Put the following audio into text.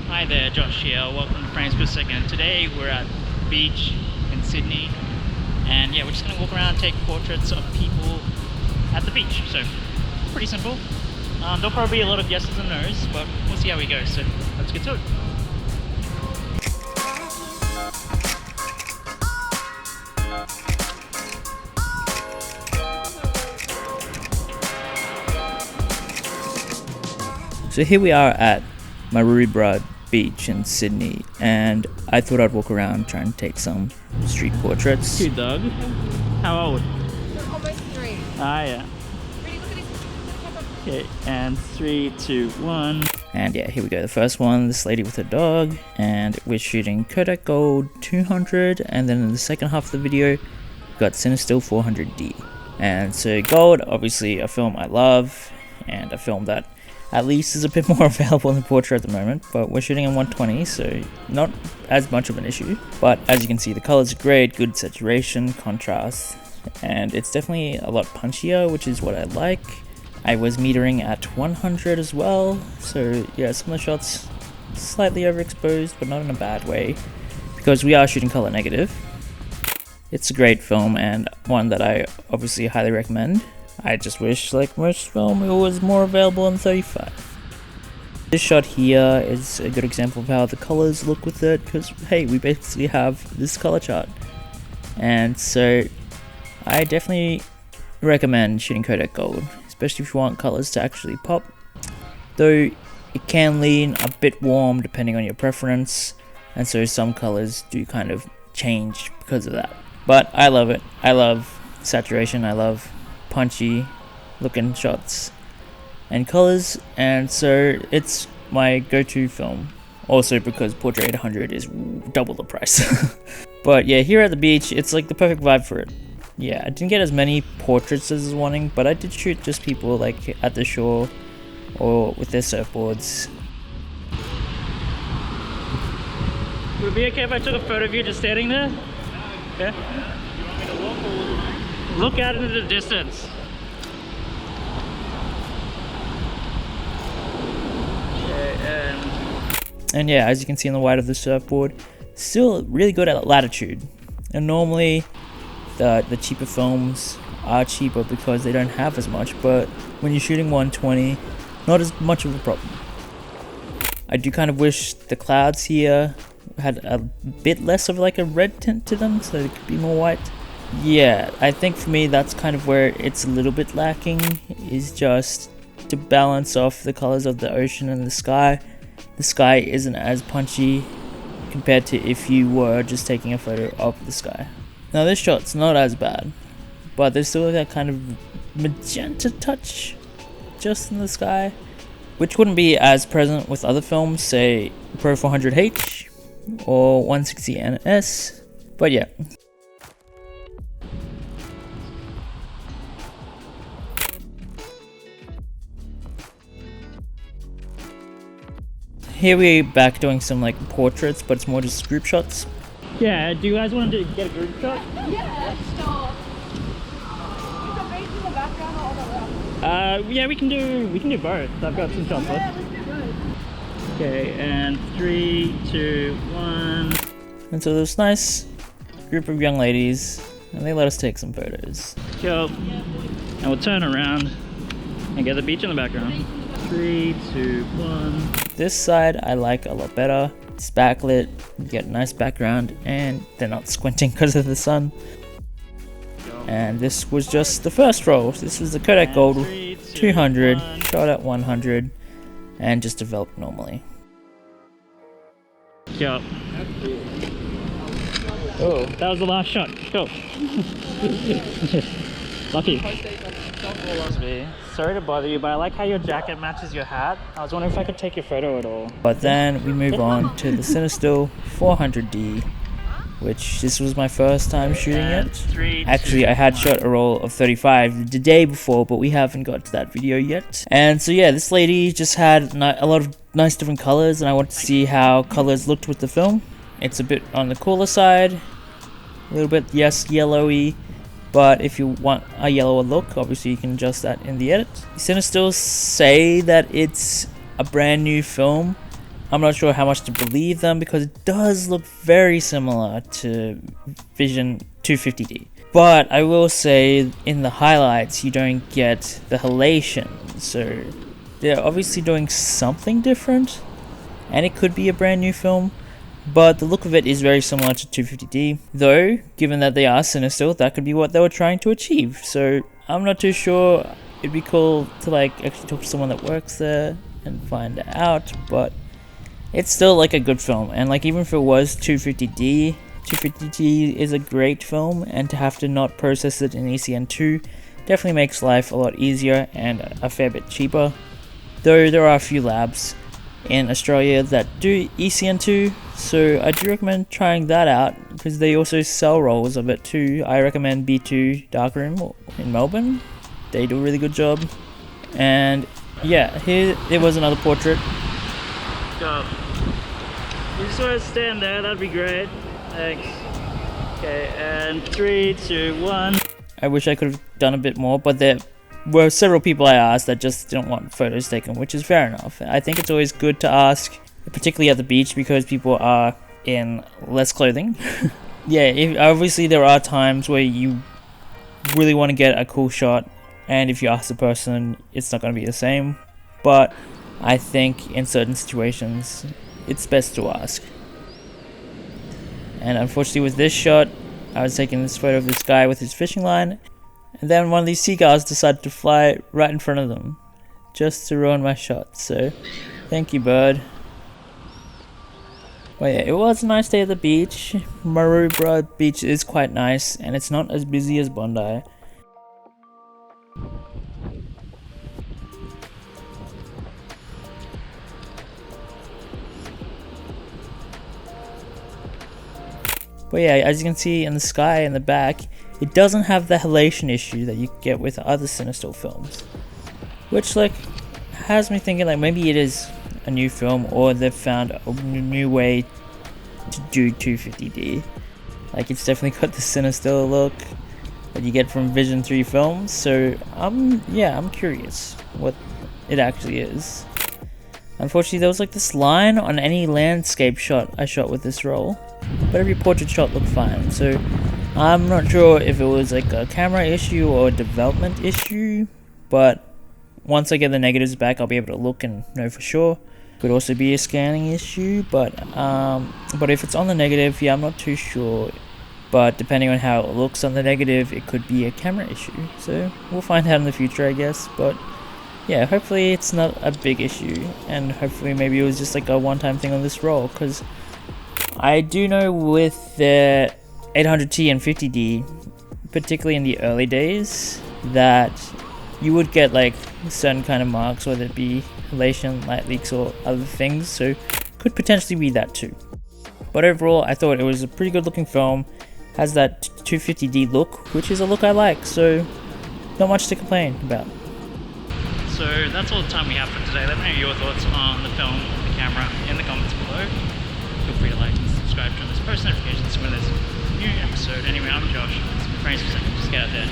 Hi there, Josh here. Welcome to Frames Per Second. Today we're at the beach in Sydney, and yeah, we're just gonna walk around and take portraits of people at the beach. So, pretty simple. There'll probably be a lot of yeses and nos, but we'll see how we go. So, let's get to it. So here we are at Maroubra Beach in Sydney, and I thought I'd walk around trying to take some street portraits. Cute dog. How old? Almost 3. Ah, yeah. Ready, look at his. Okay, and 3, 2, 1. And yeah, here we go. The first one, this lady with her dog, and we're shooting Kodak Gold 200, and then in the second half of the video, we've got Cinestill 400D. And so Gold, obviously a film I love, and a film that at least is a bit more available in the portrait at the moment, but we're shooting in 120, so not as much of an issue. But as you can see, the colors are great, good saturation, contrast, and it's definitely a lot punchier, which is what I like. I was metering at 100 as well, so yeah, some of the shots slightly overexposed, but not in a bad way, because we are shooting color negative. It's a great film and one that I obviously highly recommend. I just wish, like most film, it was more available in 35. This shot here is a good example of how the colors look with it, because hey, we basically have this color chart. And so I definitely recommend shooting Kodak Gold, especially if you want colors to actually pop. Though it can lean a bit warm depending on your preference, and so some colors do kind of change because of that. But I love it. I love saturation, I love punchy looking shots and colors, and so it's my go-to film, also because Portrait 800 is double the price. But yeah, here at the beach, it's like the perfect vibe for it. Yeah, I didn't get as many portraits as I was wanting, but I did shoot just people like at the shore or with their surfboards. Would it be okay if I took a photo of you just standing there? Yeah? Look out into the distance. Okay, and yeah, as you can see on the white of the surfboard, still really good at latitude. And normally the cheaper films are cheaper because they don't have as much, but when you're shooting 120, not as much of a problem. I do kind of wish the clouds here had a bit less of like a red tint to them, so they could be more white. Yeah, I think for me that's kind of where it's a little bit lacking, is just to balance off the colors of the ocean and the sky. The sky isn't as punchy compared to if you were just taking a photo of the sky. Now this shot's not as bad, but there's still that kind of magenta touch just in the sky, which wouldn't be as present with other films, say Pro 400H or 160NS, but yeah. Here we're back doing some like portraits, but it's more just group shots. yeah, do you guys want to get a group shot? Yeah, stop. Is the beach in the background or all around? Yeah, we can do both. I've got some shots left. Let's do both. Okay, and 3, 2, 1. And so this nice group of young ladies, and they let us take some photos. Go. And we'll turn around and get the beach in the background. 3, 2, 1. This side I like a lot better. It's backlit, you get a nice background, and they're not squinting because of the sun. And this was just the first roll. This was the Kodak Gold 200, shot at 100, and just developed normally. Go. Oh, that was the last shot. Go. Lucky. Sorry to bother you, but I like how your jacket matches your hat. I was wondering if I could take your photo at all. But then we move on to the Cinestill 400D, which this was my first time shooting it. Actually, I had shot a roll of 35 the day before, but we haven't got to that video yet. And so yeah, this lady just had a lot of nice different colors, and I wanted to see how colors looked with the film. It's a bit on the cooler side, a little bit, yes, yellowy. But if you want a yellower look, obviously you can adjust that in the edit. Cinestill say that it's a brand new film, I'm not sure how much to believe them because it does look very similar to Vision 250D. But I will say in the highlights you don't get the halation, so they're obviously doing something different, and it could be a brand new film, but the look of it is very similar to 250D, though given that they are Cinestill, that could be what they were trying to achieve. So I'm not too sure. It'd be cool to like actually talk to someone that works there and find out, but it's still like a good film. And like even if it was 250D is a great film, and to have to not process it in ECN2 definitely makes life a lot easier and a fair bit cheaper. Though there are a few labs in Australia that do ECN2, so I do recommend trying that out because they also sell rolls of it too. I recommend B2 Darkroom in Melbourne. They do a really good job. And yeah, here there was another portrait. Go. You just want to stand there, that'd be great. Thanks. Okay, and 3, 2, 1. I wish I could have done a bit more, but there were several people I asked that just didn't want photos taken, which is fair enough. I think it's always good to ask, particularly at the beach, because people are in less clothing. Yeah, obviously there are times where you really want to get a cool shot, and if you ask the person, it's not going to be the same. But I think in certain situations, it's best to ask. And unfortunately with this shot, I was taking this photo of this guy with his fishing line, and then one of these seagulls decided to fly right in front of them, just to ruin my shot, so thank you, bird. Well yeah, it was a nice day at the beach. Maroubra Beach is quite nice, and it's not as busy as Bondi. But yeah, as you can see in the sky in the back, it doesn't have the halation issue that you get with other Cinestill films. Which like has me thinking like maybe it is a new film, or they've found a new way to do 250D. Like it's definitely got the Cinestill look that you get from Vision 3 films, so I'm curious what it actually is. Unfortunately there was like this line on any landscape shot I shot with this roll, but every portrait shot looked fine, so I'm not sure if it was like a camera issue or a development issue, but once I get the negatives back I'll be able to look and know for sure. Could also be a scanning issue, but if it's on the negative, yeah, I'm not too sure. But depending on how it looks on the negative, it could be a camera issue, so we'll find out in the future I guess. But yeah, hopefully it's not a big issue, and hopefully maybe it was just like a one-time thing on this roll, because I do know with the 800T and 50D, particularly in the early days, that you would get like certain kind of marks, whether it be halation, light leaks, or other things, so could potentially be that too. But overall, I thought it was a pretty good looking film, has that 250D look, which is a look I like, so not much to complain about. So that's all the time we have for today. Let me know your thoughts on the film, the camera, in the comments below. Feel free to like and subscribe, turn those post notifications when there's a new episode. Anyway, I'm Josh. It's Frames per Second. Just get out there.